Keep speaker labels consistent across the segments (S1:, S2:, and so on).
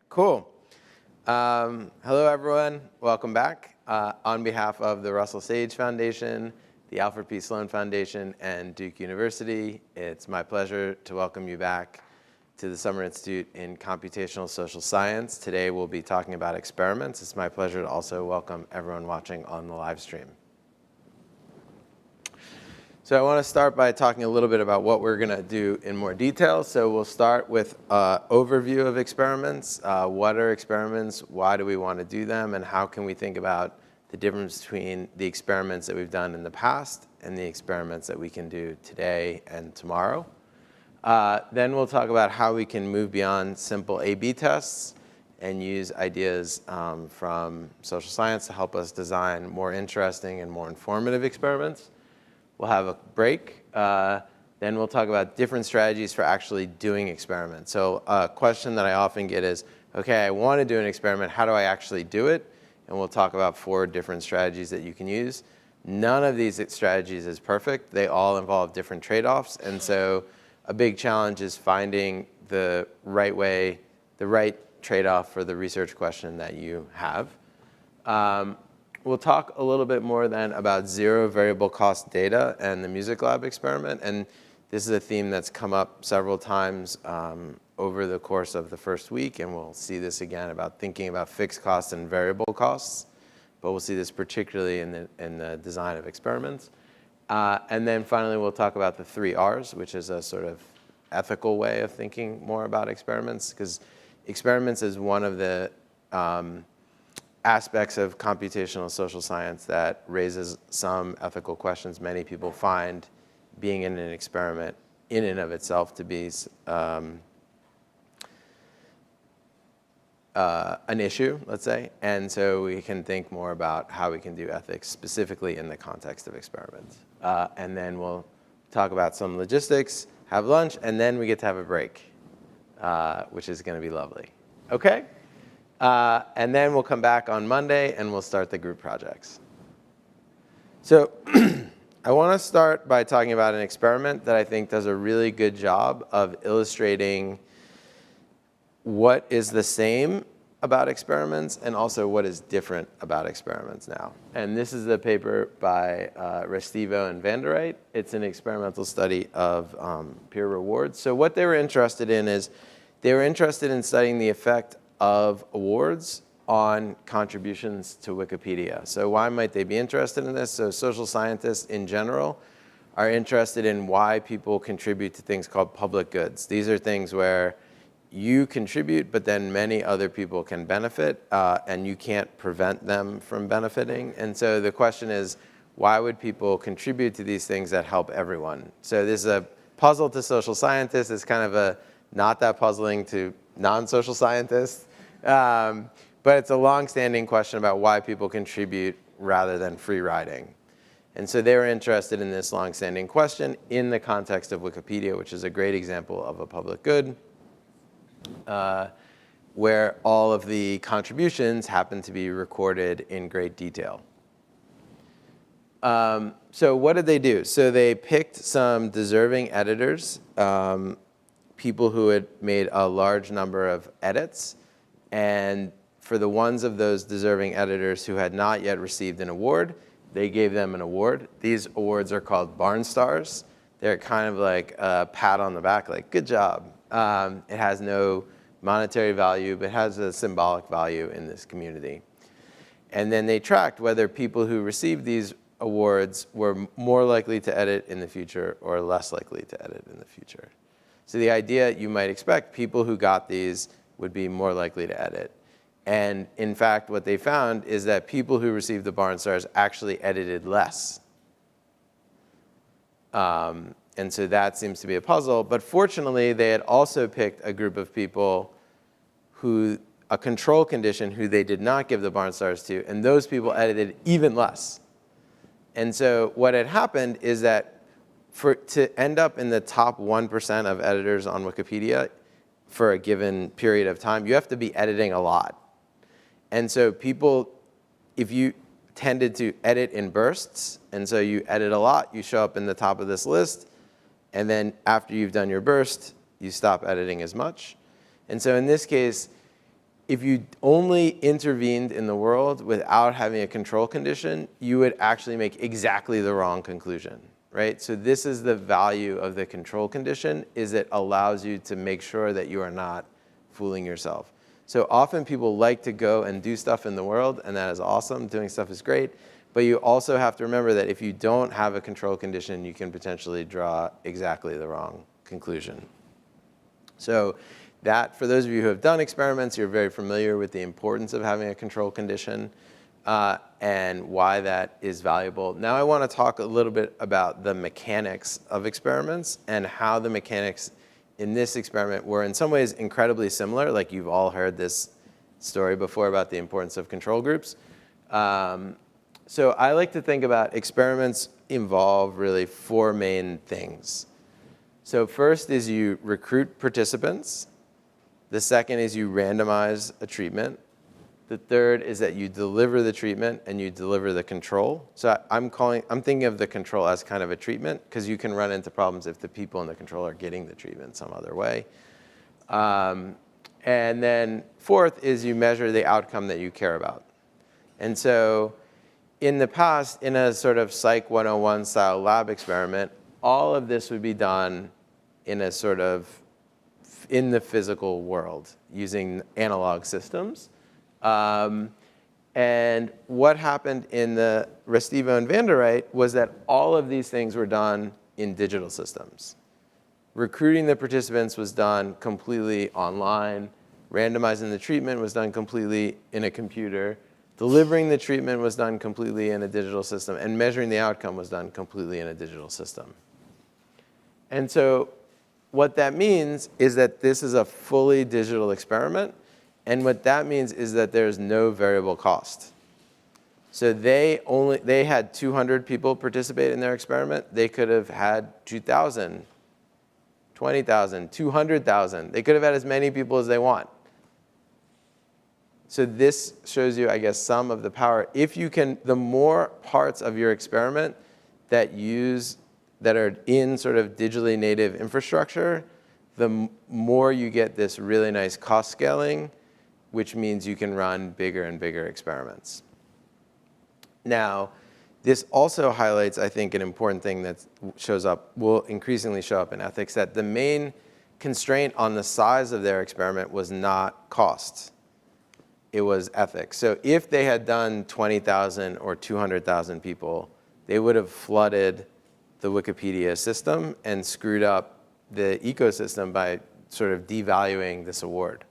S1: Cool. Hello, everyone. Welcome back. On behalf of the Russell Sage Foundation, the Alfred P. Sloan Foundation, and Duke University, it's my pleasure to welcome you back to the Summer Institute in Computational Social Science. Today, we'll be talking about experiments. It's my pleasure to also welcome everyone watching on the live stream. So I want to start by talking a little bit about what we're going to do in more detail. So we'll start with an overview of experiments. What are experiments? Why do we want to do them? And how can we think about the difference between the experiments that we've done in the past and the experiments that we can do today and tomorrow? Then we'll talk about how we can move beyond simple A/B tests and use ideas from social science to help us design more interesting and more informative experiments. We'll have a break. Then we'll talk about different strategies for actually doing experiments. So a question that I often get is, OK, I want to do an experiment. How do I actually do it? And we'll talk about 4 different strategies that you can use. None of these strategies is perfect. They all involve different trade-offs. And so a big challenge is finding the right way, the right trade-off for the research question that you have. We'll talk a little bit more then about zero variable cost data and the Music Lab experiment. And this is a theme that's come up several times over the course of the first week. And we'll see this again about thinking about fixed costs and variable costs. But we'll see this particularly in the design of experiments. And then finally, we'll talk about the 3 Rs, which is a sort of ethical way of thinking more about experiments. Because experiments is one of the aspects of computational social science that raises some ethical questions. Many people find being in an experiment in and of itself to be an issue, let's say. And so we can think more about how we can do ethics specifically in the context of experiments. And then we'll talk about some logistics, have lunch, and then we get to have a break, which is going to be lovely. OK? And then we'll come back on Monday, and we'll start the group projects. So I want to start by talking about an experiment that I think does a really good job of illustrating what is the same about experiments and also what is different about experiments now. And this is the paper by Restivo and Van der Rijt. It's an experimental study of peer rewards. So what they were interested in is they were interested in studying the effect of awards on contributions to Wikipedia. So why might they be interested in this? So social scientists in general are interested in why people contribute to things called public goods. These are things where you contribute, but then many other people can benefit, and you can't prevent them from benefiting. And so the question is, why would people contribute to these things that help everyone? So this is a puzzle to social scientists. It's kind of not that puzzling to non-social scientists. But it's a long-standing question about why people contribute rather than free riding. And so they were interested in this long-standing question in the context of Wikipedia, which is a great example of a public good, where all of the contributions happen to be recorded in great detail. So what did they do? So they picked some deserving editors, people who had made a large number of edits. And for the ones of those deserving editors who had not yet received an award, they gave them an award. These awards are called Barn Stars. They're kind of like a pat on the back, like, good job. It has no monetary value, but has a symbolic value in this community. And then they tracked whether people who received these awards were more likely to edit in the future or less likely to edit in the future. So the idea, you might expect, people who got these would be more likely to edit. And in fact, what they found is that people who received the Barn Stars actually edited less. And so that seems to be a puzzle. But fortunately, they had also picked a group of people who, a control condition, who they did not give the Barn Stars to. And those people edited even less. And so what had happened is that to end up in the top 1% of editors on Wikipedia for a given period of time, you have to be editing a lot. And so people, if you tended to edit in bursts, and so you edit a lot, you show up in the top of this list, and then after you've done your burst, you stop editing as much. And so in this case, if you only intervened in the world without having a control condition, you would actually make exactly the wrong conclusion, right? So this is the value of the control condition, is it allows you to make sure that you are not fooling yourself. So often people like to go and do stuff in the world, and that is awesome. Doing stuff is great. But you also have to remember that if you don't have a control condition, you can potentially draw exactly the wrong conclusion. So that, for those of you who have done experiments, you're very familiar with the importance of having a control condition and why that is valuable. Now I want to talk a little bit about the mechanics of experiments and how the mechanics in this experiment were in some ways incredibly similar. Like you've all heard this story before about the importance of control groups. So I like to think about experiments involve really 4 main things. So first is you recruit participants. The second is you randomize a treatment. The third is that you deliver the treatment and you deliver the control. So I'm thinking of the control as kind of a treatment, because you can run into problems if the people in the control are getting the treatment some other way. And then fourth is you measure the outcome that you care about. And so in the past, in a sort of Psych 101 style lab experiment, all of this would be done in a sort of in the physical world using analog systems. And what happened in the Restivo and Van der Reyt was that all of these things were done in digital systems. Recruiting the participants was done completely online. Randomizing the treatment was done completely in a computer. Delivering the treatment was done completely in a digital system. And measuring the outcome was done completely in a digital system. And so what that means is that this is a fully digital experiment. And what that means is that there's no variable cost. So they had 200 people participate in their experiment. They could have had 2,000, 20,000, 200,000. They could have had as many people as they want. So this shows you, I guess, some of the power. If you can, the more parts of your experiment that are in sort of digitally native infrastructure, the more you get this really nice cost scaling, which means you can run bigger and bigger experiments. Now, this also highlights, I think, an important thing that will increasingly show up in ethics, that the main constraint on the size of their experiment was not cost. It was ethics. So if they had done 20,000 or 200,000 people, they would have flooded the Wikipedia system and screwed up the ecosystem by sort of devaluing this award.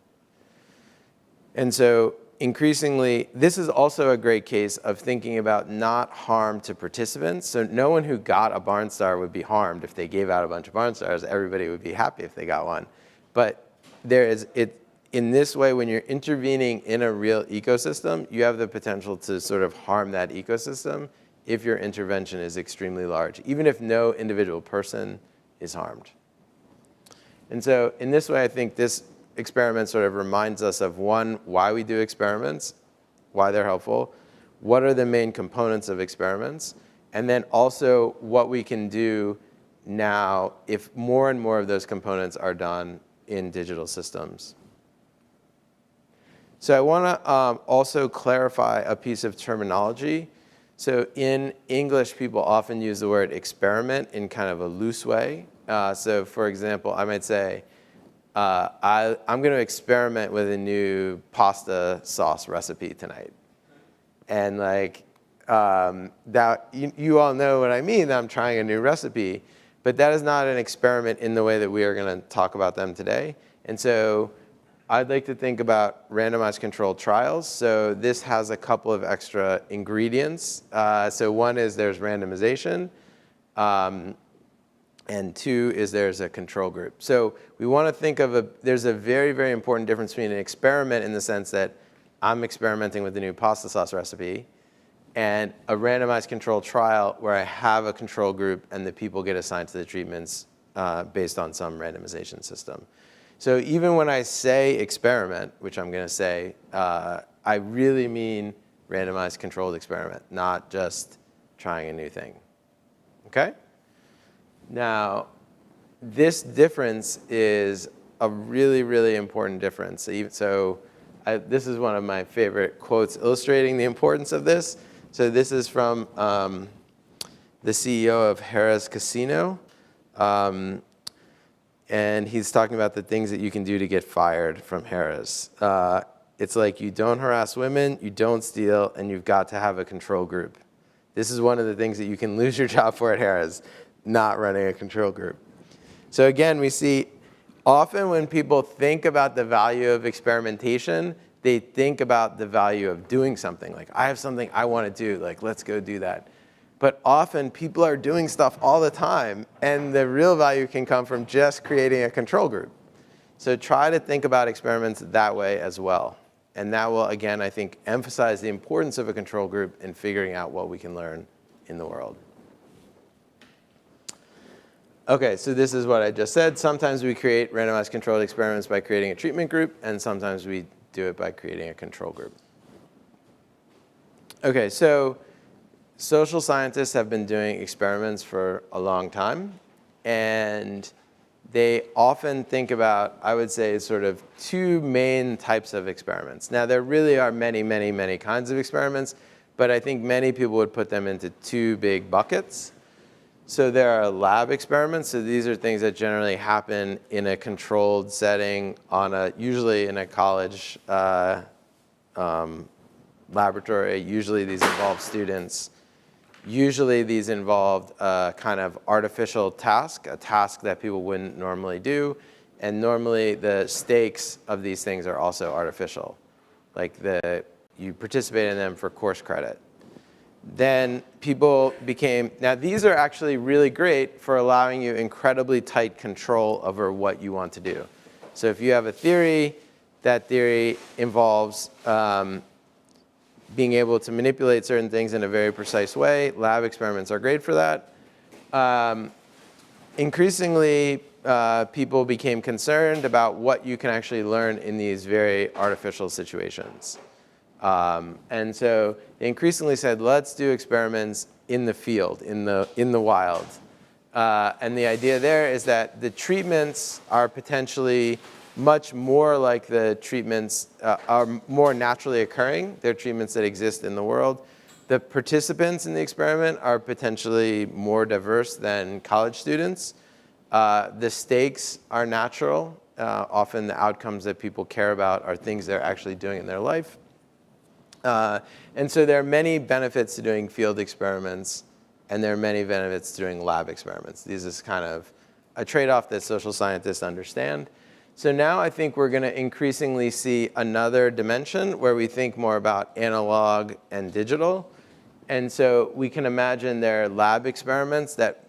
S1: And so increasingly, this is also a great case of thinking about not harm to participants. So no one who got a Barn Star would be harmed if they gave out a bunch of Barn Stars. Everybody would be happy if they got one. But in this way, when you're intervening in a real ecosystem, you have the potential to sort of harm that ecosystem if your intervention is extremely large, even if no individual person is harmed. And so in this way, I think this experiment sort of reminds us of, one, why we do experiments, why they're helpful, what are the main components of experiments, and then also what we can do now if more and more of those components are done in digital systems. So I want to also clarify a piece of terminology. So in English, people often use the word experiment in kind of a loose way. So for example, I might say, I'm going to experiment with a new pasta sauce recipe tonight. And like, you all know what I mean, that I'm trying a new recipe. But that is not an experiment in the way that we are going to talk about them today. And so I'd like to think about randomized controlled trials. So this has a couple of extra ingredients. So one is there's randomization. And two is there's a control group. So we want to think of there's a very, very important difference between an experiment in the sense that I'm experimenting with the new pasta sauce recipe and a randomized controlled trial where I have a control group and the people get assigned to the treatments based on some randomization system. So even when I say experiment, which I'm going to say, I really mean randomized controlled experiment, not just trying a new thing. Okay? Now, this difference is a really, really important difference. So this is one of my favorite quotes illustrating the importance of this. So this is from the CEO of Harrah's Casino. And he's talking about the things that you can do to get fired from Harrah's. It's like you don't harass women, you don't steal, and you've got to have a control group. This is one of the things that you can lose your job for at Harrah's, not running a control group. So again, we see often when people think about the value of experimentation, they think about the value of doing something. Like, I have something I want to do, like, let's go do that. But often people are doing stuff all the time, and the real value can come from just creating a control group. So try to think about experiments that way as well. And that will, again, I think, emphasize the importance of a control group in figuring out what we can learn in the world. OK, so this is what I just said. Sometimes we create randomized controlled experiments by creating a treatment group, and sometimes we do it by creating a control group. OK, so social scientists have been doing experiments for a long time. And they often think about, I would say, sort of two main types of experiments. Now, there really are many, many, many kinds of experiments. But I think many people would put them into two big buckets. So there are lab experiments. So these are things that generally happen in a controlled setting, usually in a college laboratory. Usually these involve students. Usually these involve a kind of artificial task, a task that people wouldn't normally do. And normally the stakes of these things are also artificial. Like you participate in them for course credit. Then people became, now these are actually really great for allowing you incredibly tight control over what you want to do. So if you have a theory, that theory involves being able to manipulate certain things in a very precise way. Lab experiments are great for that. Increasingly, people became concerned about what you can actually learn in these very artificial situations. And so they increasingly said, let's do experiments in the field, in the wild. And the idea there is that the treatments are potentially much more like the treatments are more naturally occurring. They're treatments that exist in the world. The participants in the experiment are potentially more diverse than college students. The stakes are natural. Often the outcomes that people care about are things they're actually doing in their life. And so there are many benefits to doing field experiments, and there are many benefits to doing lab experiments. This is kind of a trade-off that social scientists understand. So now I think we're going to increasingly see another dimension where we think more about analog and digital. And so we can imagine there are lab experiments that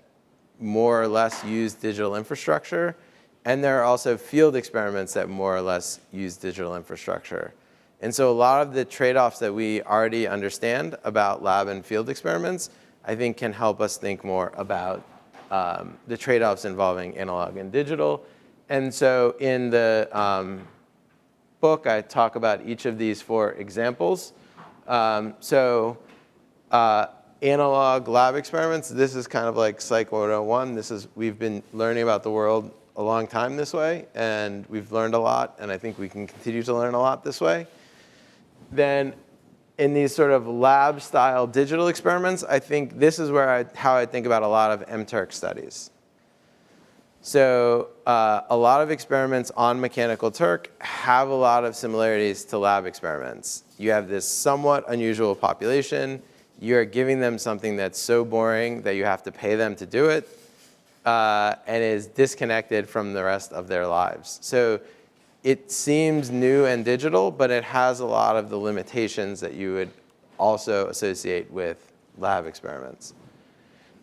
S1: more or less use digital infrastructure. And there are also field experiments that more or less use digital infrastructure. And so a lot of the trade-offs that we already understand about lab and field experiments, I think can help us think more about the trade-offs involving analog and digital. And so in the book, I talk about each of these 4 examples. Analog lab experiments, this is kind of like Psych 101. We've been learning about the world a long time this way, and we've learned a lot, and I think we can continue to learn a lot this way. Then in these sort of lab-style digital experiments, I think this is how I think about a lot of MTurk studies. So a lot of experiments on mechanical Turk have a lot of similarities to lab experiments. You have this somewhat unusual population. You're giving them something that's so boring that you have to pay them to do it, and is disconnected from the rest of their lives. So it seems new and digital, but it has a lot of the limitations that you would also associate with lab experiments.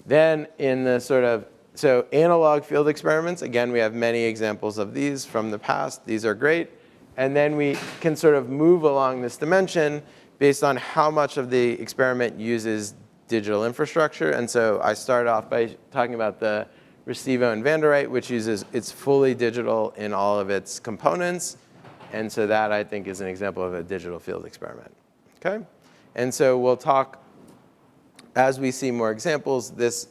S1: Then in the so analog field experiments, again, we have many examples of these from the past. These are great. And then we can sort of move along this dimension based on how much of the experiment uses digital infrastructure. And so I start off by talking about the Restivo and Van der Reyt, which it's fully digital in all of its components. And so that, I think, is an example of a digital field experiment. Okay? And so we'll talk, as we see more examples, this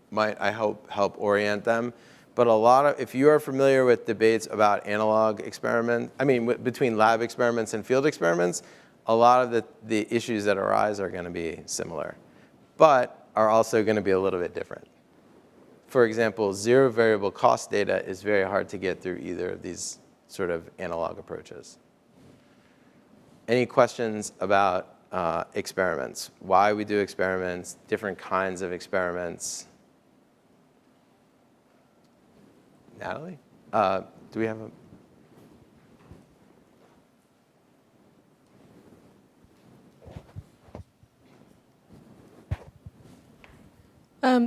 S1: might, I hope, help orient them. But if you are familiar with debates about analog between lab experiments and field experiments, a lot of the issues that arise are going to be similar, but are also going to be a little bit different. For example, zero variable cost data is very hard to get through either of these sort of analog approaches. Any questions about experiments? Why we do experiments, different kinds of experiments? Natalie, do we have a...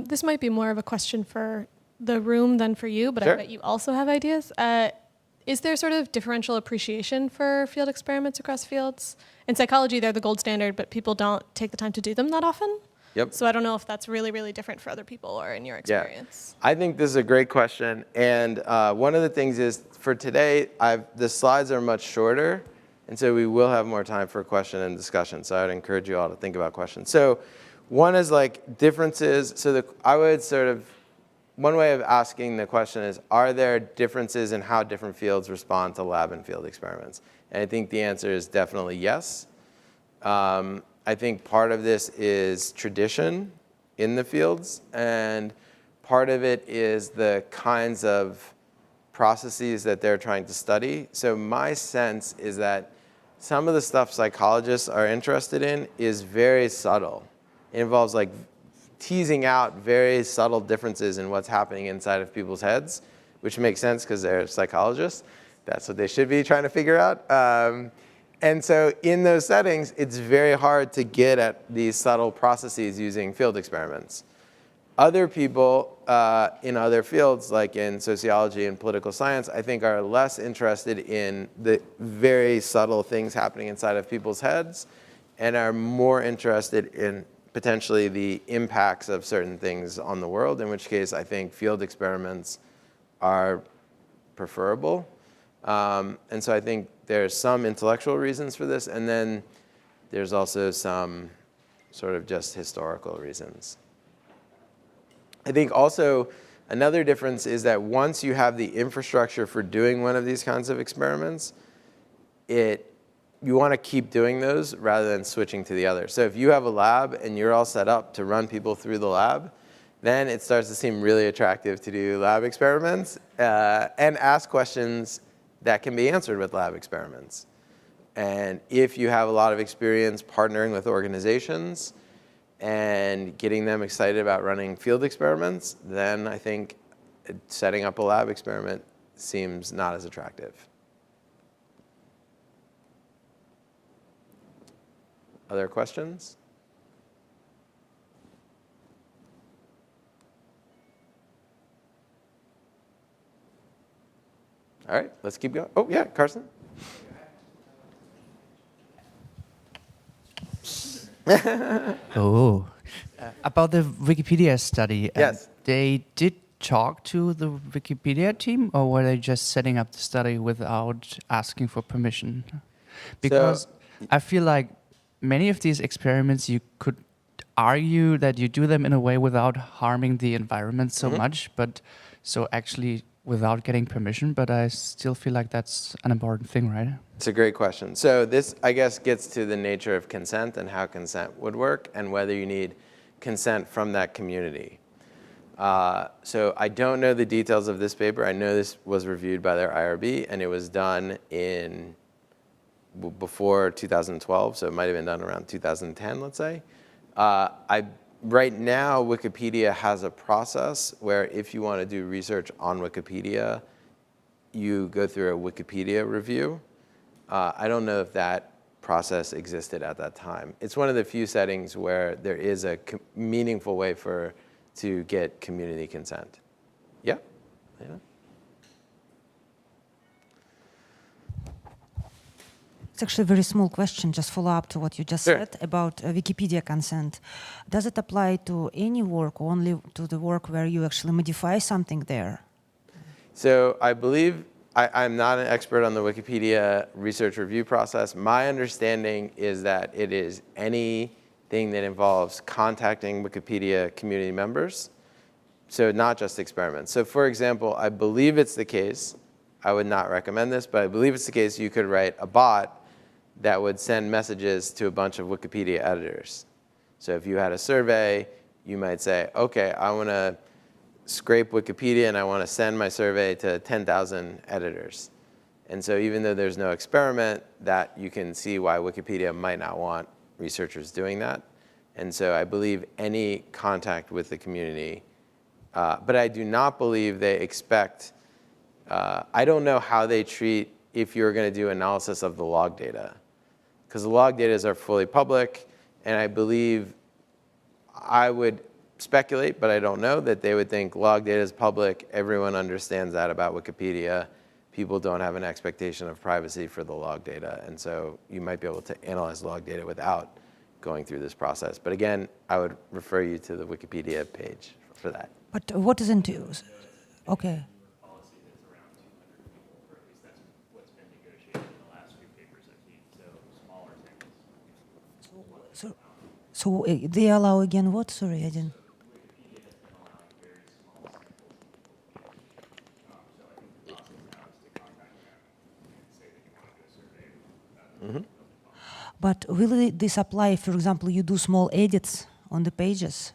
S2: This might be more of a question for the room than for you, but
S1: Sure.
S2: I bet you also have ideas. Is there sort of differential appreciation for field experiments across fields? In psychology, they're the gold standard, but people don't take the time to do them that often.
S1: Yep.
S2: So I don't know if that's really, really different for other people or in your experience.
S1: Yeah. I think this is a great question. And one of the things is, for today, the slides are much shorter, and so we will have more time for question and discussion. So I would encourage you all to think about questions. So one is like differences. So one way of asking the question is, are there differences in how different fields respond to lab and field experiments? And I think the answer is definitely yes. I think part of this is tradition in the fields, and part of it is the kinds of processes that they're trying to study. So my sense is that some of the stuff psychologists are interested in is very subtle. It involves like teasing out very subtle differences in what's happening inside of people's heads, which makes sense because they're psychologists. That's what they should be trying to figure out. And so in those settings, it's very hard to get at these subtle processes using field experiments. Other people in other fields, like in sociology and political science, I think are less interested in the very subtle things happening inside of people's heads and are more interested in potentially the impacts of certain things on the world, in which case I think field experiments are preferable. And so I think there's some intellectual reasons for this, and then there's also some sort of just historical reasons. I think also another difference is that once you have the infrastructure for doing one of these kinds of experiments, you want to keep doing those rather than switching to the other. So if you have a lab and you're all set up to run people through the lab, then it starts to seem really attractive to do lab experiments and ask questions that can be answered with lab experiments. And if you have a lot of experience partnering with organizations and getting them excited about running field experiments, then I think setting up a lab experiment seems not as attractive. Other questions? All right, let's keep going. Oh, yeah, Carson?
S3: About the Wikipedia study.
S1: Yes.
S3: They did talk to the Wikipedia team, or were they just setting up the study without asking for permission? Because I feel like many of these experiments, you could argue that you do them in a way without harming the environment so much, but so actually without getting permission, but I still feel like that's an important thing, right?
S1: It's a great question. So this, I guess, gets to the nature of consent and how consent would work and whether you need consent from that community. So I don't know the details of this paper. I know this was reviewed by their IRB, and it was done before 2012, so it might have been done around 2010, let's say. Right now, Wikipedia has a process where if you want to do research on Wikipedia, you go through a Wikipedia review. I don't know if that process existed at that time. It's one of the few settings where there is a meaningful way to get community consent. Yeah? Yeah.
S4: It's actually a very small question, just follow up to what you just said about Wikipedia consent. Does it apply to any work, or only to the work where you actually modify something there?
S1: So I believe, I'm not an expert on the Wikipedia research review process. My understanding is that it is anything that involves contacting Wikipedia community members so not just experiments. So for example, I believe it's the case, I would not recommend this, but I believe it's the case you could write a bot that would send messages to a bunch of Wikipedia editors. So if you had a survey, you might say, okay, I want to scrape Wikipedia and I want to send my survey to 10,000 editors. And so even though there's no experiment, that you can see why Wikipedia might not want researchers doing that. And so I believe any contact with the community, but I do not believe they expect, I don't know how they treat if you're going to do analysis of the log data. Because the log data are fully public, and I believe, I would speculate, but I don't know, that they would think log data is public, everyone understands that about Wikipedia, people don't have an expectation of privacy for the log data, and so you might be able to analyze log data without going through this process. But again, I would refer you to the Wikipedia page for that.
S4: But what isn't use? Okay.
S5: Policy that's around 200 people, or at least that's what's been negotiated in the last few papers I've seen. So smaller things.
S4: So they allow again what? Sorry, I didn't.
S5: Wikipedia has been allowing very small samples. So I think the process now is to contact them and say that you want to do a survey.
S4: But will this apply, for example, you do small edits on the pages?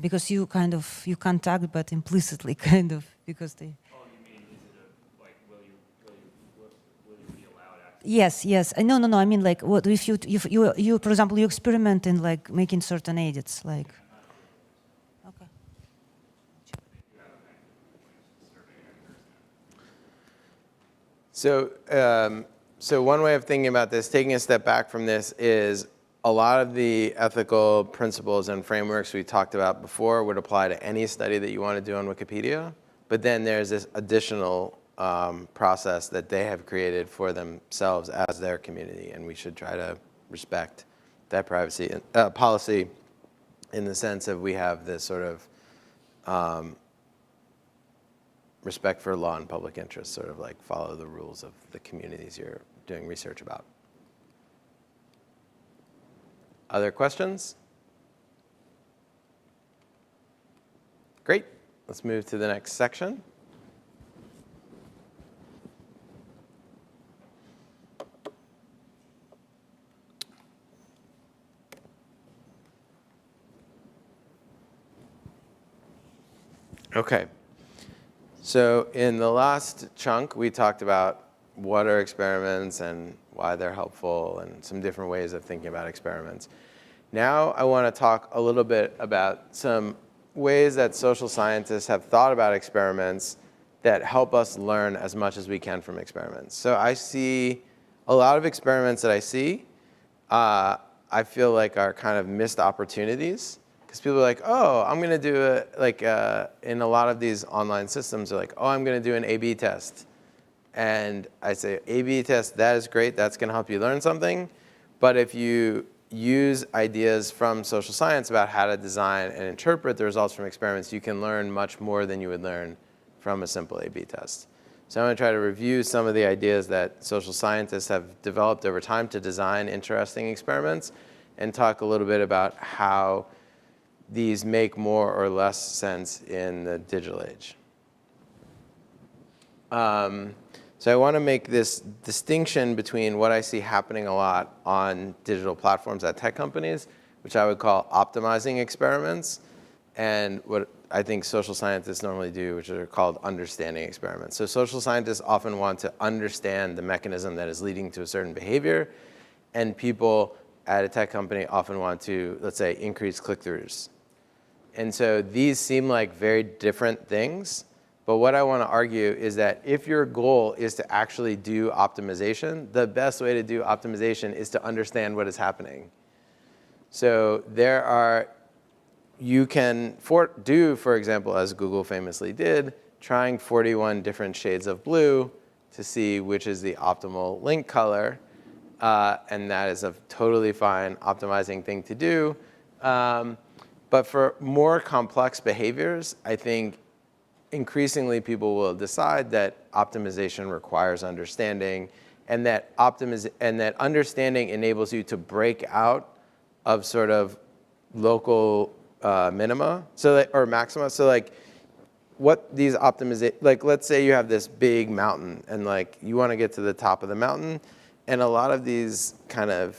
S4: Because you kind of, you contact, but implicitly kind of, because they...
S5: Oh, you mean, is it a, like, will you be allowed access?
S4: Yes, yes. No, I mean, like, what if you, for example, you experiment in like making certain edits, like... Okay.
S1: So one way of thinking about this, taking a step back from this, is a lot of the ethical principles and frameworks we talked about before would apply to any study that you want to do on Wikipedia. But then there's this additional process that they have created for themselves as their community, and we should try to respect that privacy policy in the sense of we have this sort of respect for law and public interest, sort of like follow the rules of the communities you're doing research about. Other questions? Great. Let's move to the next section. Okay. So in the last chunk, we talked about what are experiments and why they're helpful and some different ways of thinking about experiments. Now I want to talk a little bit about some ways that social scientists have thought about experiments that help us learn as much as we can from experiments. So I see a lot of experiments that I see, I feel like are kind of missed opportunities. Because people are like, oh, I'm going to do in a lot of these online systems, they're like, oh, I'm going to do an A/B test. And I say, A/B test, that is great. That's going to help you learn something. But if you use ideas from social science about how to design and interpret the results from experiments, you can learn much more than you would learn from a simple A/B test. So I'm going to try to review some of the ideas that social scientists have developed over time to design interesting experiments and talk a little bit about how these make more or less sense in the digital age. So I want to make this distinction between what I see happening a lot on digital platforms at tech companies, which I would call optimizing experiments, and what I think social scientists normally do, which are called understanding experiments. So social scientists often want to understand the mechanism that is leading to a certain behavior, and people at a tech company often want to, let's say, increase click-throughs. And so these seem like very different things. But what I want to argue is that if your goal is to actually do optimization, the best way to do optimization is to understand what is happening. So you can do, for example, as Google famously did, trying 41 different shades of blue to see which is the optimal link color. And that is a totally fine optimizing thing to do. But for more complex behaviors, I think increasingly people will decide that optimization requires understanding, and that understanding enables you to break out of sort of local minima, or maxima. So like, what these like let's say you have this big mountain, and like you want to get to the top of the mountain, and a lot of these kind of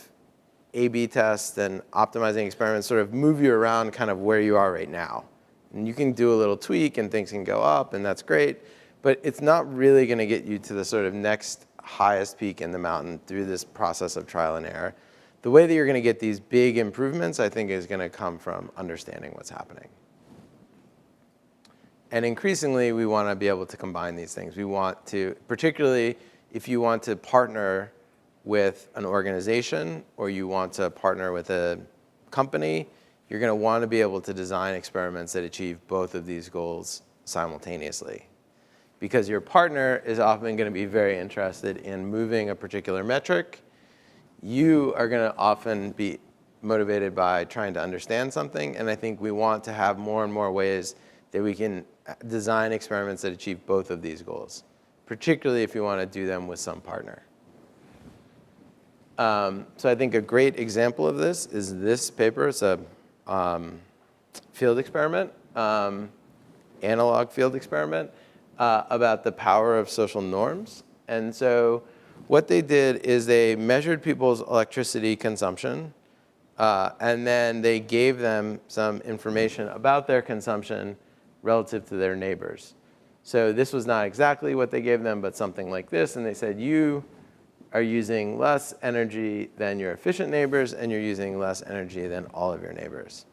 S1: A/B tests and optimizing experiments sort of move you around kind of where you are right now. And you can do a little tweak and things can go up, and that's great, but it's not really going to get you to the sort of next highest peak in the mountain through this process of trial and error. The way that you're going to get these big improvements, I think, is going to come from understanding what's happening. And increasingly, we want to be able to combine these things. We want to, particularly if you want to partner with an organization or you want to partner with a company, you're going to want to be able to design experiments that achieve both of these goals simultaneously. Because your partner is often going to be very interested in moving a particular metric. You are going to often be motivated by trying to understand something. And I think we want to have more and more ways that we can design experiments that achieve both of these goals, particularly if you want to do them with some partner. So I think a great example of this is this paper. It's a field experiment, analog field experiment, about the power of social norms. And so what they did is they measured people's electricity consumption, and then they gave them some information about their consumption relative to their neighbors. So this was not exactly what they gave them, but something like this. And they said, you are using less energy than your efficient neighbors, and you're using less energy than all of your neighbors.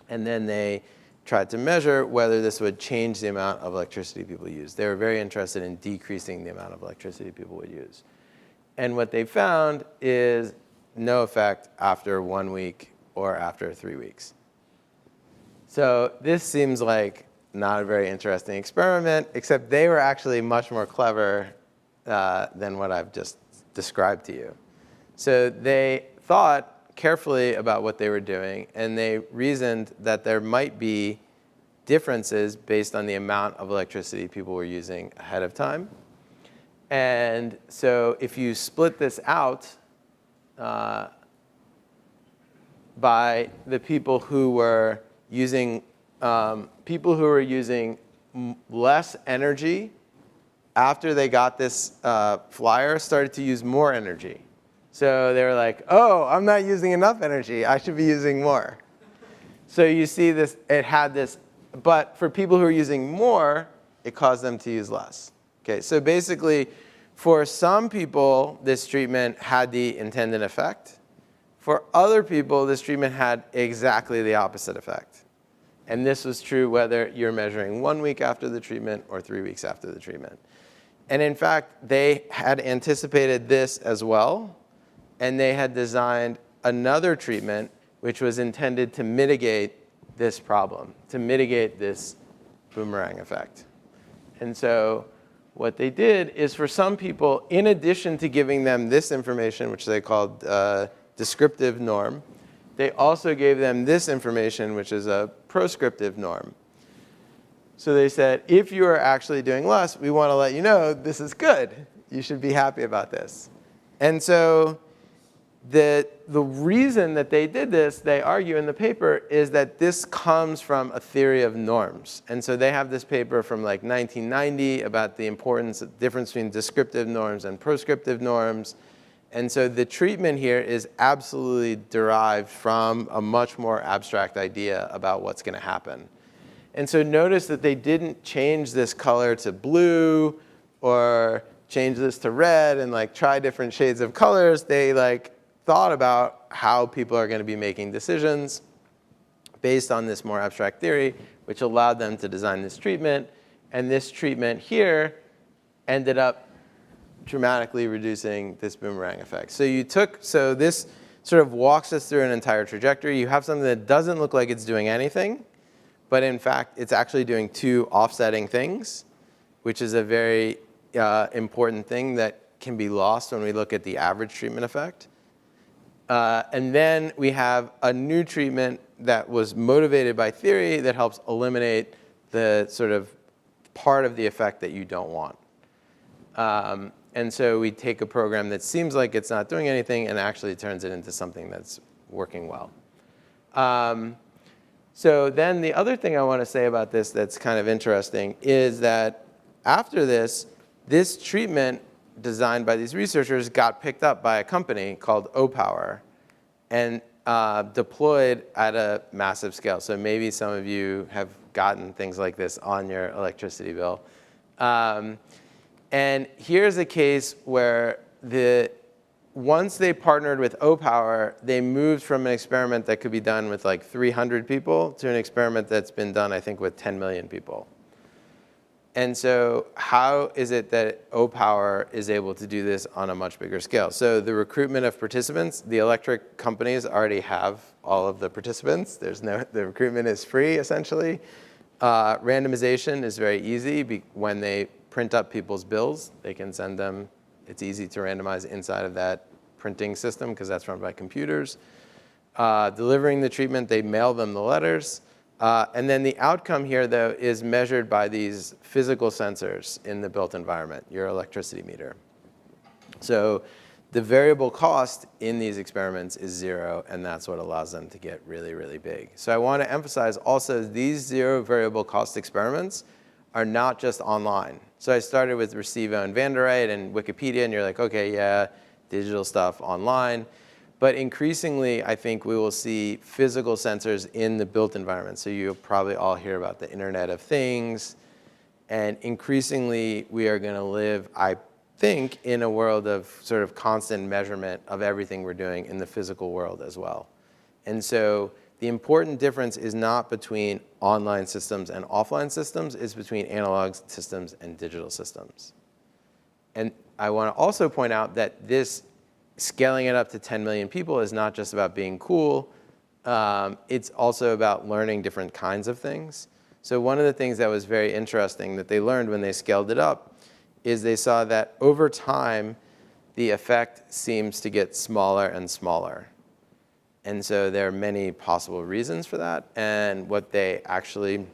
S1: And then they tried to measure whether this would change the amount of electricity people use. They were very interested in decreasing the amount of electricity people would use. And what they found is no effect after 1 week or after 3 weeks. So this seems like not a very interesting experiment, except they were actually much more clever than what I've just described to you. So they thought carefully about what they were doing, and they reasoned that there might be differences based on the amount of electricity people were using ahead of time. And so if you split this out by the people who were using less energy after they got this flyer started to use more energy. So they were like, oh, I'm not using enough energy. I should be using more. So you see this, it had this, but for people who are using more, it caused them to use less. Okay, so basically, for some people, this treatment had the intended effect. For other people, this treatment had exactly the opposite effect. And this was true whether you're measuring 1 week after the treatment or 3 weeks after the treatment. And in fact, they had anticipated this as well. And they had designed another treatment which was intended to mitigate this problem, to mitigate this boomerang effect. And so what they did is for some people, in addition to giving them this information, which they called descriptive norm, they also gave them this information, which is a proscriptive norm. So they said, if you are actually doing less, we want to let you know this is good. You should be happy about this. And so the reason that they did this, they argue in the paper, is that this comes from a theory of norms. And so they have this paper from like 1990 about the difference between descriptive norms and proscriptive norms. And so the treatment here is absolutely derived from a much more abstract idea about what's going to happen. And so notice that they didn't change this color to blue or change this to red and like try different shades of colors. They like thought about how people are going to be making decisions based on this more abstract theory, which allowed them to design this treatment. And this treatment here ended up dramatically reducing this boomerang effect. So this sort of walks us through an entire trajectory. You have something that doesn't look like it's doing anything, but in fact, it's actually doing two offsetting things, which is a very important thing that can be lost when we look at the average treatment effect. And then we have a new treatment that was motivated by theory that helps eliminate the sort of part of the effect that you don't want. And so we take a program that seems like it's not doing anything and actually turns it into something that's working well. So then the other thing I want to say about this that's kind of interesting is that after this treatment designed by these researchers got picked up by a company called O-Power and deployed at a massive scale. So maybe some of you have gotten things like this on your electricity bill. And here's a case where once they partnered with O-Power, they moved from an experiment that could be done with like 300 people to an experiment that's been done, I think, with 10 million people. And so how is it that O-Power is able to do this on a much bigger scale? So the recruitment of participants, the electric companies already have all of the participants. The recruitment is free, essentially. Randomization is very easy. When they print up people's bills, they can send them. It's easy to randomize inside of that printing system because that's run by computers. Delivering the treatment, they mail them the letters. And then the outcome here, though, is measured by these physical sensors in the built environment, your electricity meter. So the variable cost in these experiments is 0, and that's what allows them to get really, really big. So I want to emphasize also these 0 variable cost experiments are not just online. So I started with Recibo and Van der Reyt and Wikipedia, and you're like, OK, yeah, digital stuff online. But increasingly, I think we will see physical sensors in the built environment. So you'll probably all hear about the Internet of Things. And increasingly, we are going to live, I think, in a world of sort of constant measurement of everything we're doing in the physical world as well. And so the important difference is not between online systems and offline systems. It's between analog systems and digital systems. And I want to also point out that this scaling it up to 10 million people is not just about being cool. It's also about learning different kinds of things. So one of the things that was very interesting that they learned when they scaled it up is they saw that over time, the effect seems to get smaller and smaller. And so there are many possible reasons for that. And what they actually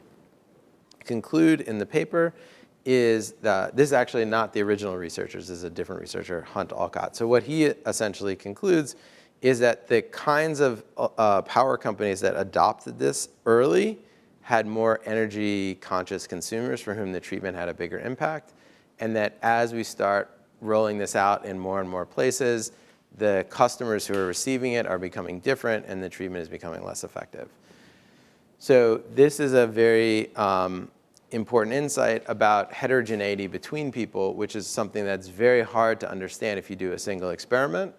S1: conclude in the paper is that this is actually not the original researchers. This is a different researcher, Hunt Alcott. So what he essentially concludes is that the kinds of power companies that adopted this early had more energy-conscious consumers for whom the treatment had a bigger impact, and that as we start rolling this out in more and more places, the customers who are receiving it are becoming different, and the treatment is becoming less effective. So this is a very important insight about heterogeneity between people, which is something that's very hard to understand if you do a single experiment.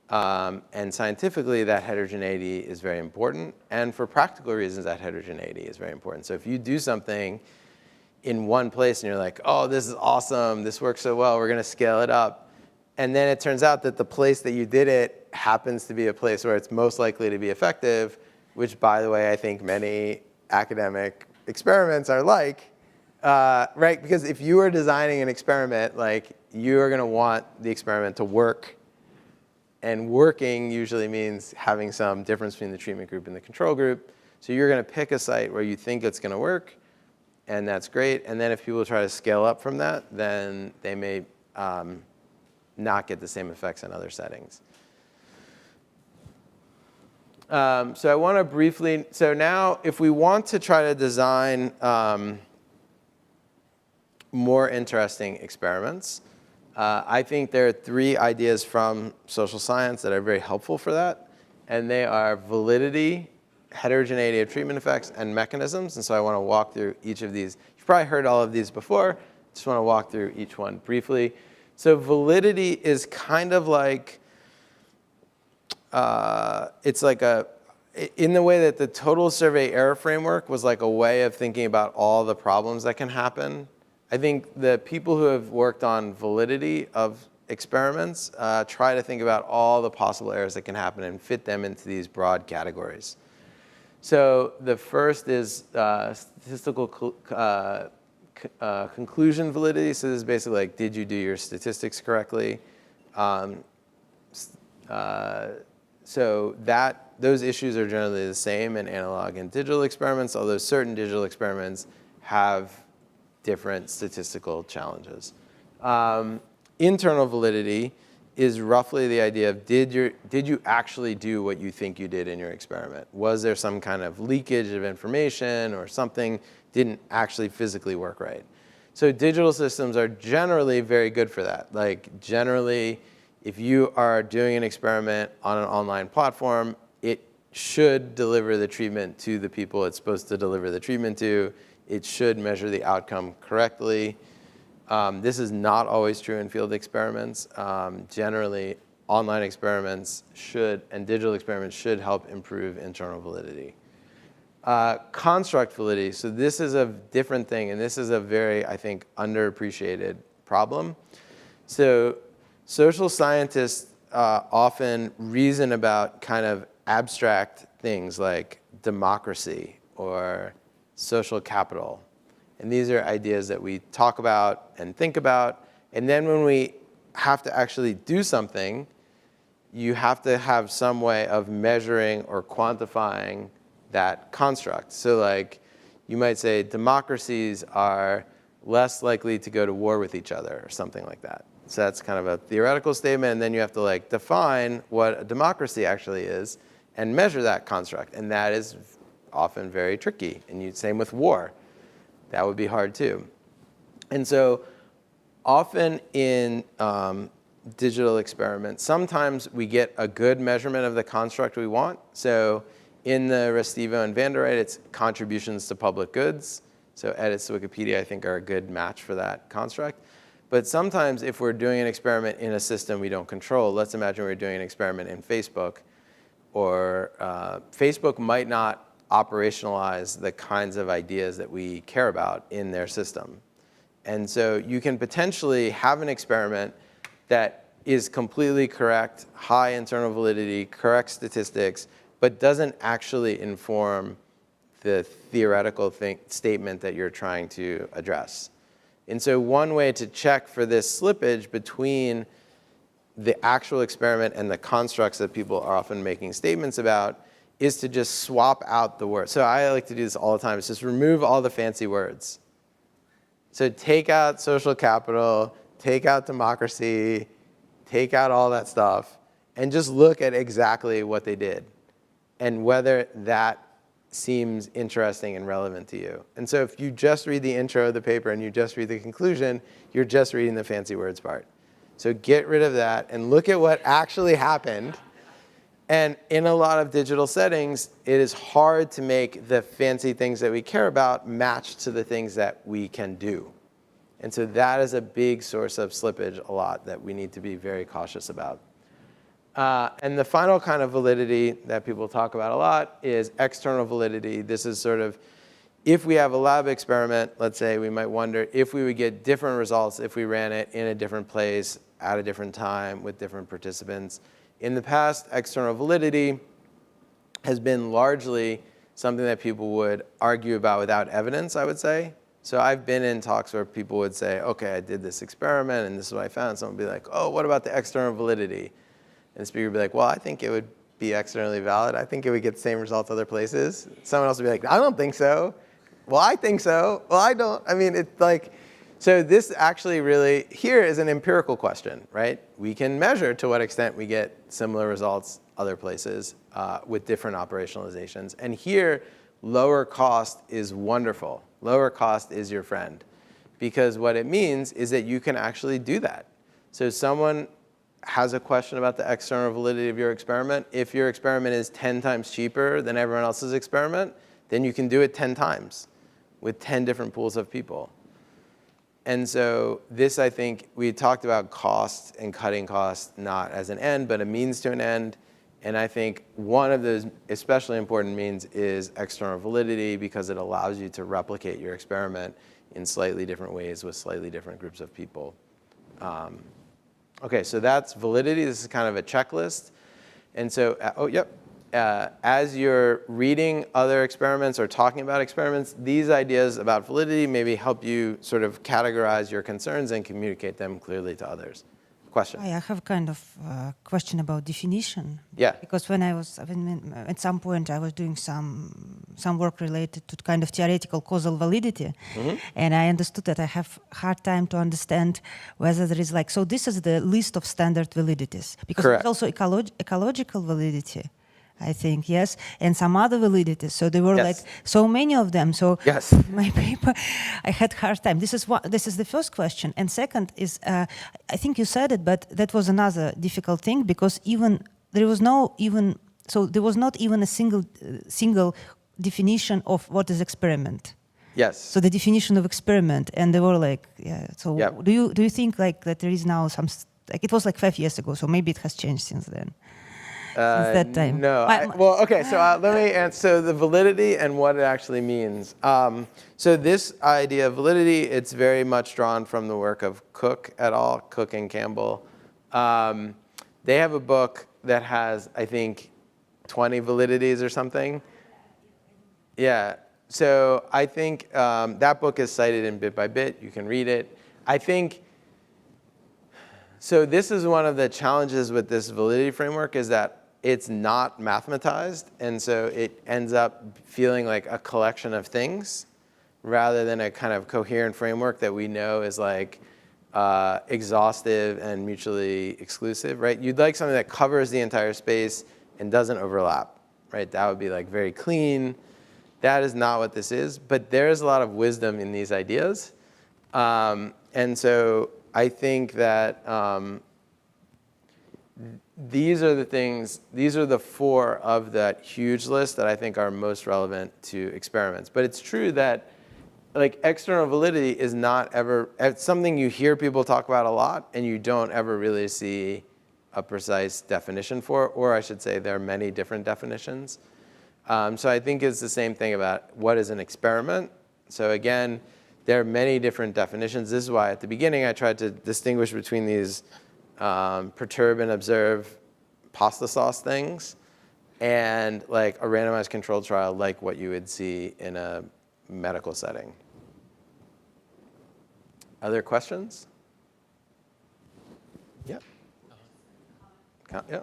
S1: And scientifically, that heterogeneity is very important. And for practical reasons, that heterogeneity is very important. So if you do something in one place and you're like, oh, this is awesome, this works so well, we're going to scale it up. And then it turns out that the place that you did it happens to be a place where it's most likely to be effective, which, by the way, I think many academic experiments are like, right? Because if you are designing an experiment, like, you are going to want the experiment to work. And working usually means having some difference between the treatment group and the control group. So you're going to pick a site where you think it's going to work, and that's great. And then if people try to scale up from that, then they may not get the same effects in other settings. So I want to briefly, so now if we want to try to design more interesting experiments, I think there are 3 ideas from social science that are very helpful for that. And they are validity, heterogeneity of treatment effects, and mechanisms. And so I want to walk through each of these. You've probably heard all of these before. Just want to walk through each one briefly. So validity is kind of like, it's like in the way that the total survey error framework was like a way of thinking about all the problems that can happen. I think the people who have worked on validity of experiments try to think about all the possible errors that can happen and fit them into these broad categories. So the first is statistical conclusion validity. So this is basically like, did you do your statistics correctly? So those issues are generally the same in analog and digital experiments, although certain digital experiments have different statistical challenges. Internal validity is roughly the idea of did you actually do what you think you did in your experiment? Was there some kind of leakage of information or something didn't actually physically work right? So digital systems are generally very good for that. Like generally, if you are doing an experiment on an online platform, it should deliver the treatment to the people it's supposed to deliver the treatment to. It should measure the outcome correctly. This is not always true in field experiments. Generally, online experiments should, and digital experiments should help improve internal validity. Construct validity, so this is a different thing, and this is a very, I think, underappreciated problem. So social scientists often reason about kind of abstract things like democracy or social capital. And these are ideas that we talk about and think about. And then when we have to actually do something, you have to have some way of measuring or quantifying that construct. So like you might say democracies are less likely to go to war with each other or something like that. So that's kind of a theoretical statement, and then you have to like define what a democracy actually is and measure that construct. And that is often very tricky. And same with war. That would be hard too. And so often in digital experiments, sometimes we get a good measurement of the construct we want. So in the Restivo and Van der Reydt, it's contributions to public goods. So edits to Wikipedia, I think, are a good match for that construct. But sometimes if we're doing an experiment in a system we don't control, let's imagine we're doing an experiment in Facebook, or Facebook might not operationalize the kinds of ideas that we care about in their system. And so you can potentially have an experiment that is completely correct, high internal validity, correct statistics, but doesn't actually inform the theoretical statement that you're trying to address. And so one way to check for this slippage between the actual experiment and the constructs that people are often making statements about is to just swap out the words. So I like to do this all the time. It's just remove all the fancy words. So take out social capital, take out democracy, take out all that stuff, and just look at exactly what they did and whether that seems interesting and relevant to you. And so if you just read the intro of the paper and you just read the conclusion, you're just reading the fancy words part. So get rid of that and look at what actually happened. And in a lot of digital settings, it is hard to make the fancy things that we care about match to the things that we can do. And so that is a big source of slippage a lot that we need to be very cautious about. And the final kind of validity that people talk about a lot is external validity. This is sort of, if we have a lab experiment, let's say, we might wonder if we would get different results if we ran it in a different place, at a different time, with different participants. In the past, external validity has been largely something that people would argue about without evidence, I would say. So I've been in talks where people would say, OK, I did this experiment, and this is what I found. Someone would be like, oh, what about the external validity? And the speaker would be like, well, I think it would be externally valid. I think it would get the same results other places. Someone else would be like, I don't think so. Well, I think so. Well, I don't. I mean, it's like, so this actually really, here is an empirical question, right? We can measure to what extent we get similar results other places with different operationalizations. And here, lower cost is wonderful. Lower cost is your friend. Because what it means is that you can actually do that. So someone has a question about the external validity of your experiment. If your experiment is 10 times cheaper than everyone else's experiment, then you can do it 10 times with 10 different pools of people. And so this, I think, we talked about cost and cutting costs not as an end, but a means to an end. And I think one of those especially important means is external validity, because it allows you to replicate your experiment in slightly different ways with slightly different groups of people. OK, so that's validity. This is kind of a checklist. And so, as you're reading other experiments or talking about experiments, these ideas about validity maybe help you sort of categorize your concerns and communicate them clearly to others. Question?
S4: I have kind of question about definition.
S1: Yeah.
S4: Because when I was, at some point, I was doing some some work related to kind of theoretical causal validity, and I understood that I have hard time to understand whether there is like, so this is the list of standard validities, because
S1: Correct.
S4: there's also ecological validity, I think, yes, and some other validities. So there were
S1: Yes.
S4: like so many of them. So
S1: Yes.
S4: my paper, I had hard time. This is the first question, and second is, I think you said it, but that was another difficult thing, because there was not even a single definition of what is experiment.
S1: Yes.
S4: So the definition of experiment, and they were like, yeah. So
S1: Yep.
S4: do you think like that there is now some like it was like 5 years ago, so maybe it has changed since then. Since that time.
S1: No. Well, okay. So let me answer. So the validity and what it actually means. So this idea of validity, it's very much drawn from the work of Cook et al., Cook and Campbell. They have a book that has, I think, 20 validities or something. Yeah. So I think that book is cited in Bit by Bit. You can read it. I think. So this is one of the challenges with this validity framework, is that it's not mathematized, and so it ends up feeling like a collection of things rather than a kind of coherent framework that we know is like exhaustive and mutually exclusive, right? You'd like something that covers the entire space and doesn't overlap, right? That would be like very clean. That is not what this is, but there is a lot of wisdom in these ideas. And so I think that these are the things, these are the 4 of that huge list that I think are most relevant to experiments. But it's true that like external validity is not ever, it's something you hear people talk about a lot and you don't ever really see a precise definition for, or I should say there are many different definitions. So I think it's the same thing about what is an experiment. So again, there are many different definitions. This is why at the beginning I tried to distinguish between these perturb and observe pasta sauce things and like a randomized controlled trial like what you would see in a medical setting. Other questions? Yeah. Yeah.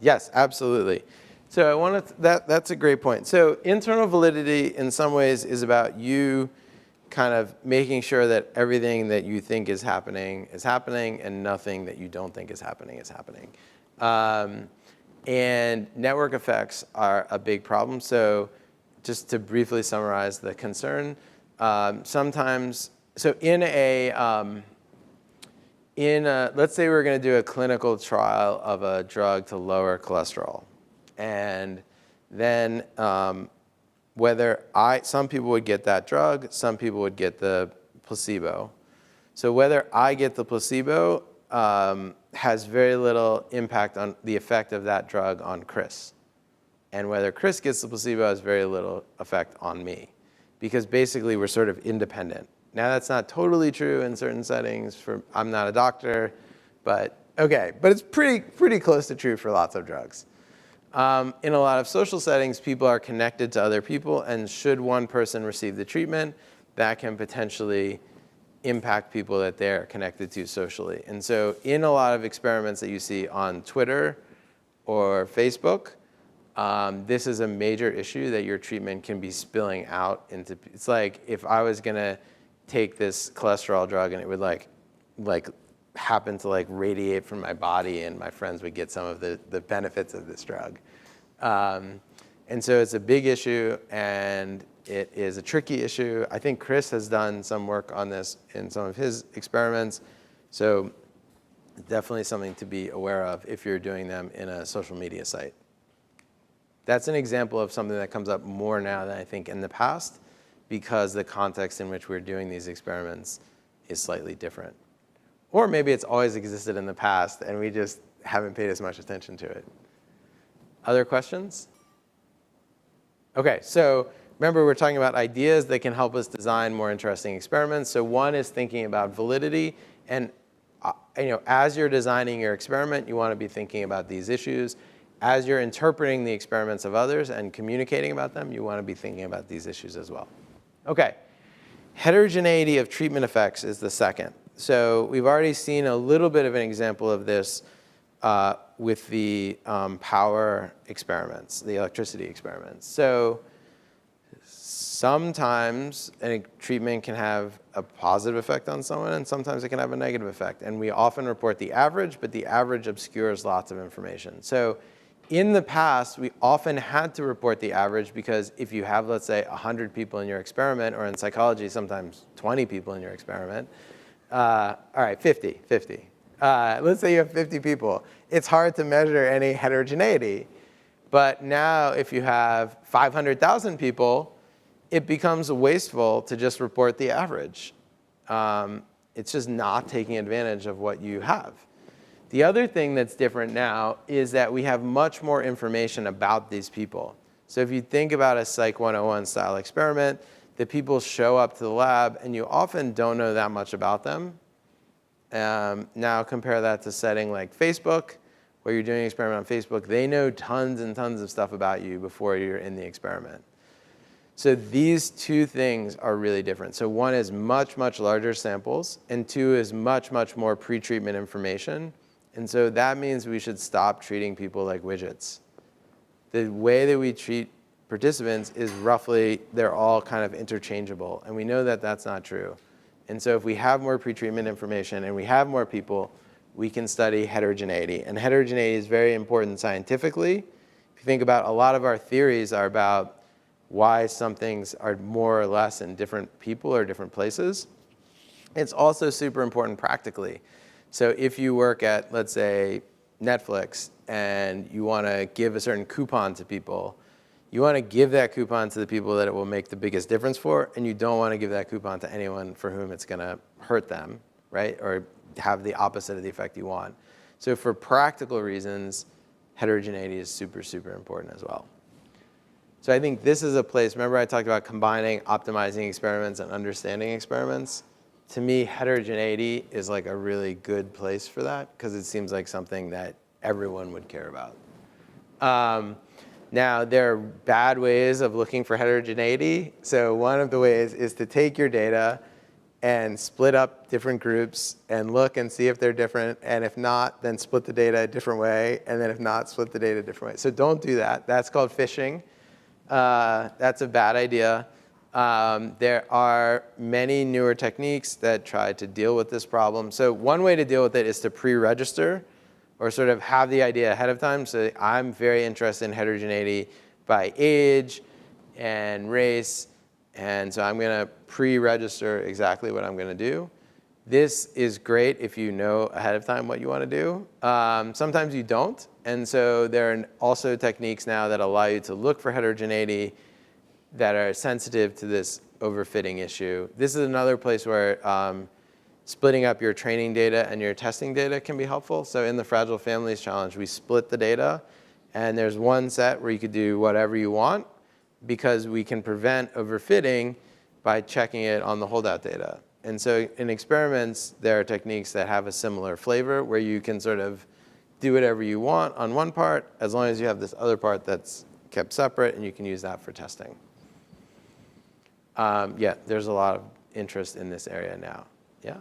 S1: Yes, absolutely. So I want to, that's a great point. So internal validity in some ways is about you kind of making sure that everything that you think is happening and nothing that you don't think is happening is happening. And network effects are a big problem. So just to briefly summarize the concern, sometimes, so let's say we're going to do a clinical trial of a drug to lower cholesterol. And then some people would get that drug, some people would get the placebo. So whether I get the placebo has very little impact on the effect of that drug on Chris. And whether Chris gets the placebo has very little effect on me, because basically we're sort of independent. Now that's not totally true in certain settings. I'm not a doctor, but okay. But it's pretty close to true for lots of drugs. In a lot of social settings, people are connected to other people, and should one person receive the treatment, that can potentially impact people that they're connected to socially. And so in a lot of experiments that you see on Twitter or Facebook, this is a major issue that your treatment can be spilling out into. It's like if I was going to take this cholesterol drug and it would like happen to like radiate from my body, and my friends would get some of the benefits of this drug. And so it's a big issue, and it is a tricky issue. I think Chris has done some work on this in some of his experiments. So definitely something to be aware of if you're doing them in a social media site. That's an example of something that comes up more now than I think in the past, because the context in which we're doing these experiments is slightly different. Or maybe it's always existed in the past and we just haven't paid as much attention to it. Other questions? Okay, so remember we're talking about ideas that can help us design more interesting experiments. So one is thinking about validity, and as you're designing your experiment, you want to be thinking about these issues. As you're interpreting the experiments of others and communicating about them, you want to be thinking about these issues as well. Okay, heterogeneity of treatment effects is the second. So we've already seen a little bit of an example of this with the power experiments, the electricity experiments. So sometimes a treatment can have a positive effect on someone, and sometimes it can have a negative effect. And we often report the average, but the average obscures lots of information. So in the past, we often had to report the average because if you have, let's say, 100 people in your experiment, or in psychology, sometimes 20 people in your experiment, all right, 50. Let's say you have 50 people. It's hard to measure any heterogeneity. But now if you have 500,000 people, it becomes wasteful to just report the average. It's just not taking advantage of what you have. The other thing that's different now is that we have much more information about these people. So if you think about a Psych 101 style experiment, the people show up to the lab, and you often don't know that much about them. Now compare that to setting like Facebook, where you're doing an experiment on Facebook. They know tons and tons of stuff about you before you're in the experiment. So these two things are really different. So one is much, much larger samples, and two is much, much more pre-treatment information. And so that means we should stop treating people like widgets. The way that we treat participants is roughly, they're all kind of interchangeable. And we know that that's not true. And so if we have more pre-treatment information and we have more people, we can study heterogeneity. And heterogeneity is very important scientifically. If you think about, a lot of our theories are about why some things are more or less in different people or different places. It's also super important practically. So if you work at, let's say, Netflix, and you want to give a certain coupon to people, you want to give that coupon to the people that it will make the biggest difference for, and you don't want to give that coupon to anyone for whom it's going to hurt them, right? Or have the opposite of the effect you want. So for practical reasons, heterogeneity is super, super important as well. So I think this is a place, remember I talked about combining optimizing experiments and understanding experiments? To me, heterogeneity is like a really good place for that, because it seems like something that everyone would care about. Now, there are bad ways of looking for heterogeneity. So one of the ways is to take your data and split up different groups and look and see if they're different. And if not, then split the data a different way. And then if not, split the data a different way. So don't do that. That's called phishing. That's a bad idea. There are many newer techniques that try to deal with this problem. So one way to deal with it is to pre-register, or sort of have the idea ahead of time. So I'm very interested in heterogeneity by age and race. And so I'm going to pre-register exactly what I'm going to do. This is great if you know ahead of time what you want to do. Sometimes you don't. And so there are also techniques now that allow you to look for heterogeneity that are sensitive to this overfitting issue. This is another place where splitting up your training data and your testing data can be helpful. So in the Fragile Families Challenge, we split the data. And there's one set where you could do whatever you want, because we can prevent overfitting by checking it on the holdout data. And so in experiments, there are techniques that have a similar flavor, where you can sort of do whatever you want on one part, as long as you have this other part that's kept separate, and you can use that for testing. Yeah, there's a lot of interest in this area now. Yeah?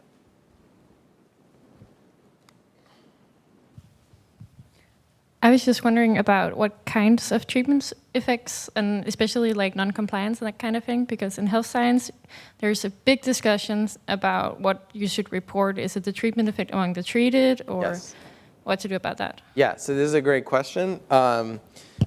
S6: I was just wondering about what kinds of treatment effects, and especially like non-compliance and that kind of thing, because in health science, there's a big discussions about what you should report. Is it the treatment effect among the treated, or
S1: Yes.
S6: what to do about that?
S1: Yeah, so this is a great question.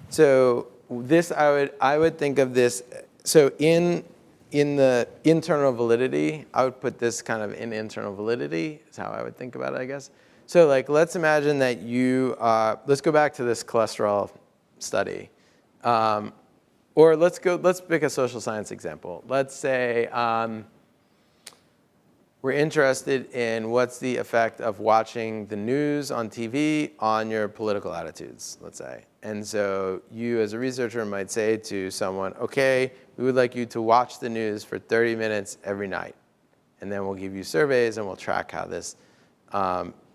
S1: So this, I would think of this, so in the internal validity, I would put this kind of in internal validity, is how I would think about it, I guess. So like, let's imagine that you, let's go back to this cholesterol study. Or let's pick a social science example. Let's say we're interested in what's the effect of watching the news on TV on your political attitudes, let's say. And so you as a researcher might say to someone, okay, we would like you to watch the news for 30 minutes every night. And then we'll give you surveys, and we'll track how this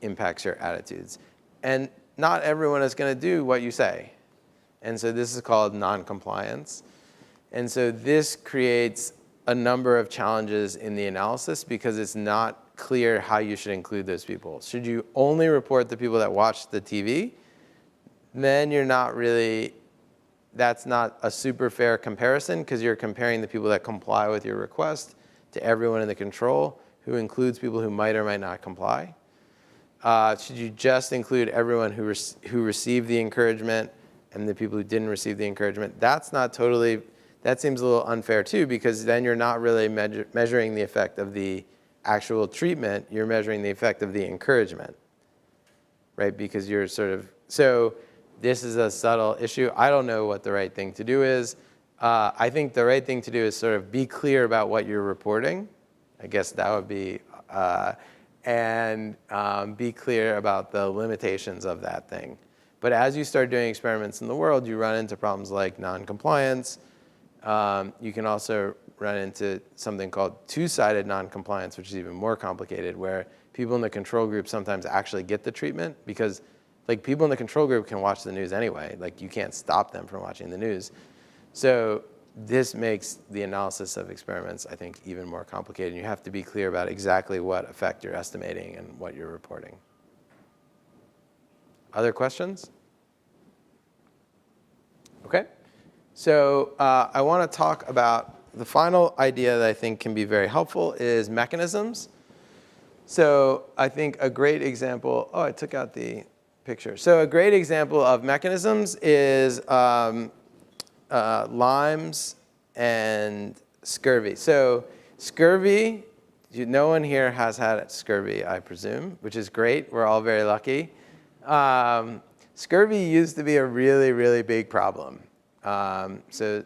S1: impacts your attitudes. And not everyone is going to do what you say. And so this is called non-compliance. And so this creates a number of challenges in the analysis, because it's not clear how you should include those people. Should you only report the people that watch the TV? then you're not really, that's not a super fair comparison because you're comparing the people that comply with your request to everyone in the control, who includes people who might or might not comply. Should you just include everyone who received the encouragement and the people who didn't receive the encouragement? That's not totally, that seems a little unfair too, because then you're not really measuring the effect of the actual treatment, you're measuring the effect of the encouragement, right? Because you're sort of, so this is a subtle issue. I don't know what the right thing to do is. I think the right thing to do is sort of be clear about what you're reporting. I guess that would be, and be clear about the limitations of that thing. But as you start doing experiments in the world, you run into problems like non-compliance. You can also run into something called two-sided non-compliance, which is even more complicated, where people in the control group sometimes actually get the treatment because like people in the control group can watch the news anyway. Like you can't stop them from watching the news. So this makes the analysis of experiments, I think, even more complicated. You have to be clear about exactly what effect you're estimating and what you're reporting. Other questions? Okay. So I want to talk about the final idea that I think can be very helpful is mechanisms. So I think a great example, oh, I took out the picture. So a great example of mechanisms is Lyme's and scurvy. So scurvy, no one here has had scurvy, I presume, which is great. We're all very lucky. Scurvy used to be a really, really big problem. So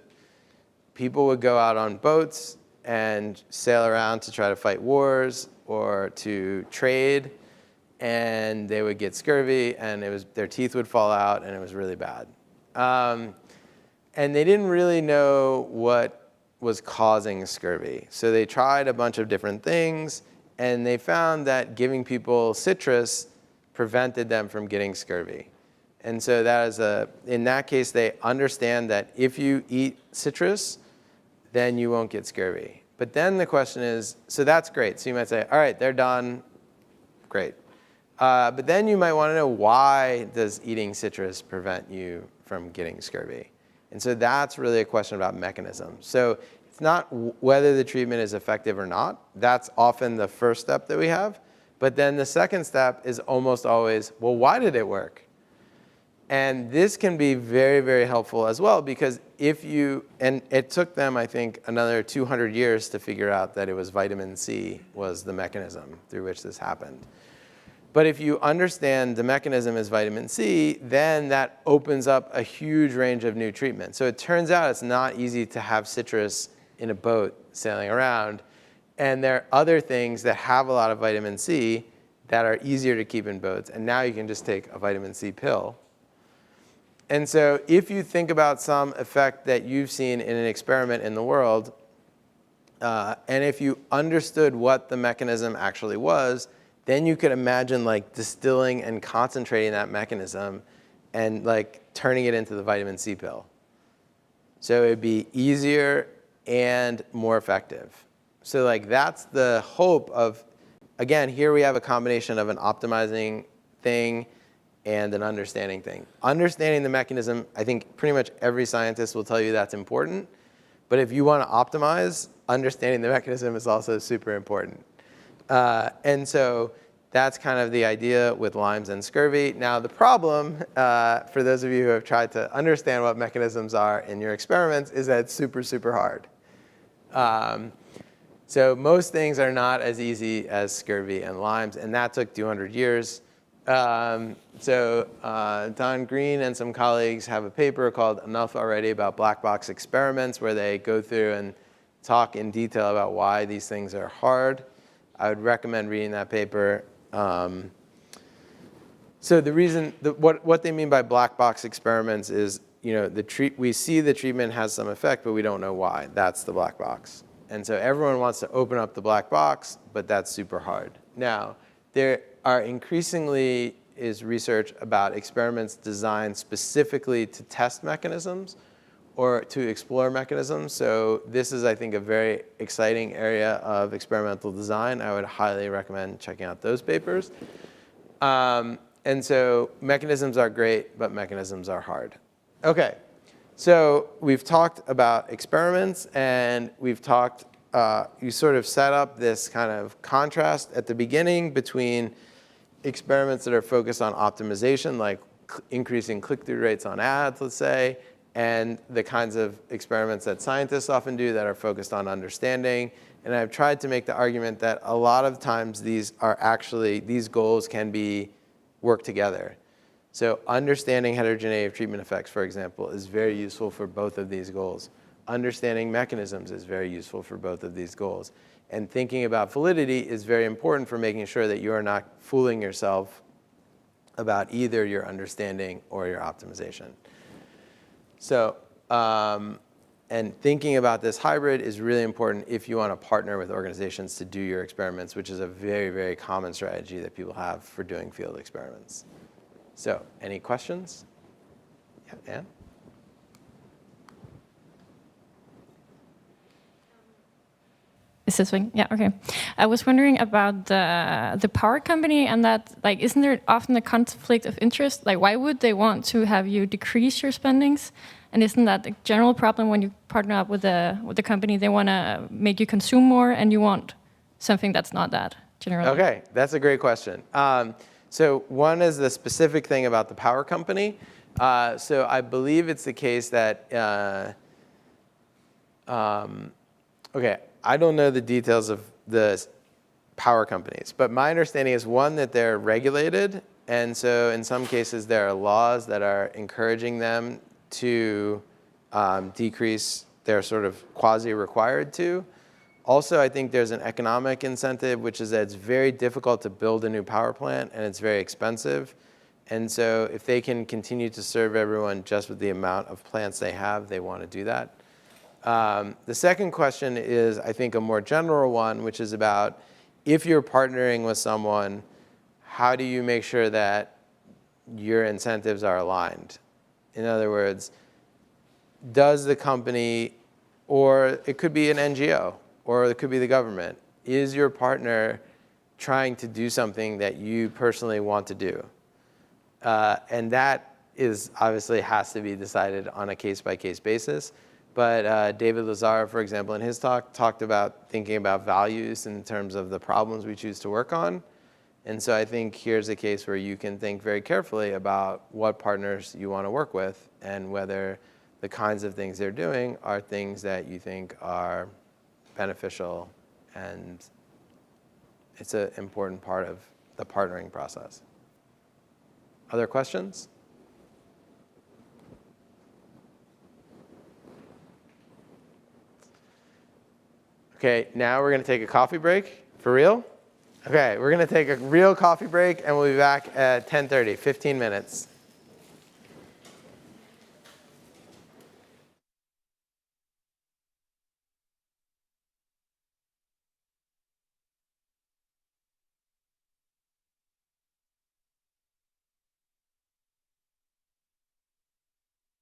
S1: people would go out on boats and sail around to try to fight wars or to trade, and they would get scurvy, and their teeth would fall out, and it was really bad. And they didn't really know what was causing scurvy. So they tried a bunch of different things, and they found that giving people citrus prevented them from getting scurvy. And so that is in that case, they understand that if you eat citrus, then you won't get scurvy. But then the question is, so that's great. So you might say, all right, they're done. Great. But then you might want to know, why does eating citrus prevent you from getting scurvy? And so that's really a question about mechanism. So it's not whether the treatment is effective or not. That's often the first step that we have. But then the second step is almost always, well, why did it work? And this can be very, very helpful as well, because and it took them, I think, another 200 years to figure out that it was vitamin C was the mechanism through which this happened. But if you understand the mechanism is vitamin C, then that opens up a huge range of new treatments. So it turns out it's not easy to have citrus in a boat sailing around. And there are other things that have a lot of vitamin C that are easier to keep in boats. And now you can just take a vitamin C pill. And so if you think about some effect that you've seen in an experiment in the world, and if you understood what the mechanism actually was, then you could imagine like distilling and concentrating that mechanism and like turning it into the vitamin C pill. So it would be easier and more effective. So like that's the hope of, again, here we have a combination of an optimizing thing and an understanding thing. Understanding the mechanism, I think pretty much every scientist will tell you that's important. But if you want to optimize, understanding the mechanism is also super important. And so that's kind of the idea with Lyme's and scurvy. Now the problem, for those of you who have tried to understand what mechanisms are in your experiments, is that it's super, super hard. So most things are not as easy as scurvy and Lyme's, and that took 200 years. So Don Green and some colleagues have a paper called Enough Already about Blackbox Experiments, where they go through and talk in detail about why these things are hard. I would recommend reading that paper. So the reason, what they mean by black box experiments is, we see the treatment has some effect, but we don't know why. That's the black box. And so everyone wants to open up the black box, but that's super hard. Now, there are increasingly is research about experiments designed specifically to test mechanisms or to explore mechanisms. So this is, I think, a very exciting area of experimental design. I would highly recommend checking out those papers. And And so mechanisms are great, but mechanisms are hard. Okay, so we've talked about experiments, and we've talked, you sort of set up this kind of contrast at the beginning between experiments that are focused on optimization, like increasing click-through rates on ads, let's say, and the kinds of experiments that scientists often do that are focused on understanding. And I've tried to make the argument that a lot of times these goals can be work together. So understanding heterogeneity of treatment effects, for example, is very useful for both of these goals. Understanding mechanisms is very useful for both of these goals. And thinking about validity is very important for making sure that you are not fooling yourself about either your understanding or your optimization. So, and thinking about this hybrid is really important if you want to partner with organizations to do your experiments, which is a very, very common strategy that people have for doing field experiments. So, any questions? Yeah, Anne?
S6: Is this one? Yeah, okay. I was wondering about the power company and that, like, isn't there often a conflict of interest? Like, why would they want to have you decrease your spendings? And isn't that the general problem when you partner up with the company? They want to make you consume more, and you want something that's not that generally.
S1: Okay, that's a great question. So one is the specific thing about the power company. So I believe it's the case that, okay, I don't know the details of the power companies, but my understanding is, one, that they're regulated. And so in some cases, there are laws that are encouraging them to decrease. They're sort of quasi-required to. Also, I think there's an economic incentive, which is that it's very difficult to build a new power plant, and it's very expensive. And so if they can continue to serve everyone just with the amount of plants they have, they want to do that. The second question is, I think, a more general one, which is about, if you're partnering with someone, how do you make sure that your incentives are aligned? In other words, does the company, or it could be an NGO, or it could be the government, is your partner trying to do something that you personally want to do? And that is obviously has to be decided on a case-by-case basis. But David Lazar, for example, in his talk, talked about thinking about values in terms of the problems we choose to work on. And so I think here's a case where you can think very carefully about what partners you want to work with, and whether the kinds of things they're doing are things that you think are beneficial, and it's an important part of the partnering process. Other questions? Okay, now we're going to take a coffee break. For real? Okay, we're going to take a real coffee break, and we'll be back at 10:30, 15 minutes.